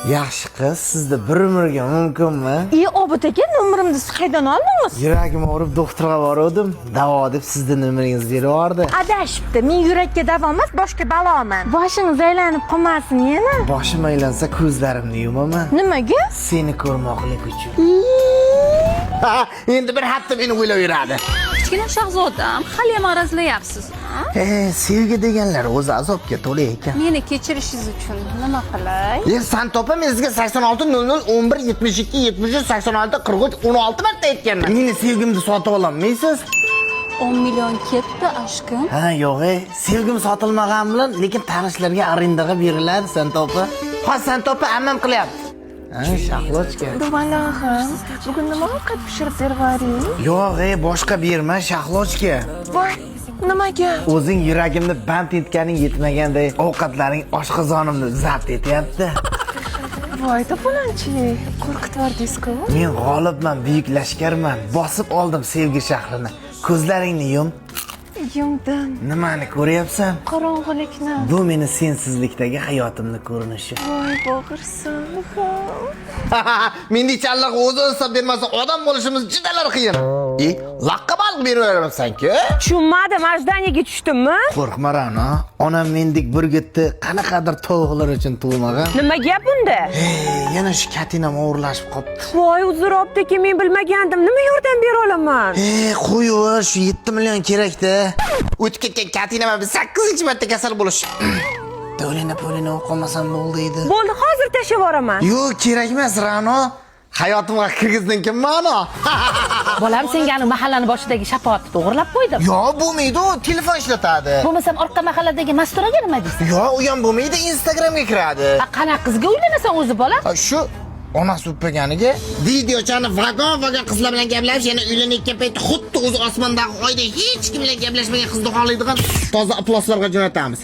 Yaxshi qiz, sizda bir umrga mumkinmi? Obod aka, nomerimni siz qaydan oldingiz? Yuragim og'rib doktorga borgandim. Davo deb sizning nomeringizni berib yubordi. Adashibdi. Men yurakka davo emas, boshqa baloman. Boshingiz aylanib qolmasin yana. Boshim aylansa ko'zlarimni yumaman. Nimaga? Seni ko'rmoqlik uchun. Endi bir hafta meni o'ylab yuradi. Kichkina shahzodam, hali ham arazlayapsizmi? Sevgi deganlar o'zi azobga to'la ekan. Meni kechirishingiz uchun nima qilay? Sen topa men sizga 8600 11 72 73 86 43 16 marta aytganman. Meni sevgimni sotib ololmaysiz? 10 million ketdi aşkım. Ha, yo'q, sevgim sotilmagan bilan, lekin tanishlarga arendaga beriladi sen topa. Ha, sen topa ammam qilyapti. Ha, shahlochka. Duvalog'im, bugun nima ovqat pishirib bervaring? Yo'q, boshqa berma, shahlochka. Voy, nimaga? O'zing yuragimni band etganing yetmaganday ovqatlaring oshqozonimni zabt etyapti. Voy, to'polonchi, qo'rqitvordingiz-ku. Men g'olibman, buyuk lashkarman. Bosib oldim sevgi shahrini. Ko'zlaringni yum. Yumdim. Nimani ko'ryapsan? Qorong'ulikni. Bu meni sensizlikdagi hayotimni ko'rinishi. Voy, bo'g'irsin. Mendichanlar o'zi hisob bermasa odam bo'lishimiz judalar qiyin. Laqqa baliq beraveribsan-ku? Tushunmadim, ajdaniyaga tushdimmi? Qo'rqma Ra'no. Onam mendek burgutni qanaqadir tovuqlar uchun tug'magan. Nima gap bunda? Yana shu katinam o'g'irlashib qopti. Voy, uzr optaki, men bilmagandim. Nima yordam bera olaman? Qo'yver, shu 7 million kerak-da. O'tib ketgan katinam 8-marta kasal bo'lish. To'lina o'qimasam bo'ldi edi. Bo'ldi, hozir tashlab yuboraman. Yo'q, kerak emas Ra'no. Hayotimga kirgizding kim ma'no? Bolam senga mahallani boshidagi shafoatni to'g'irlab qo'ydim. Yo'q, bo'lmaydi, u telefon ishlatadi. Bo'lmasam orqa mahalladagi masturaga nima deysiz? Yo'q, u ham bo'lmaydi, Instagramga kiradi. Qanaqa qizga uylanasan o'zi bola? Shu onasi o'ppaganiga videochani vagon qizlar bilan gaplashish, yana uylanayotgan paytda xuddi o'zi osmondagi oyda hech kim bilan gaplashmagan qizni xohlaydigan toza aploslarga jo'natamiz.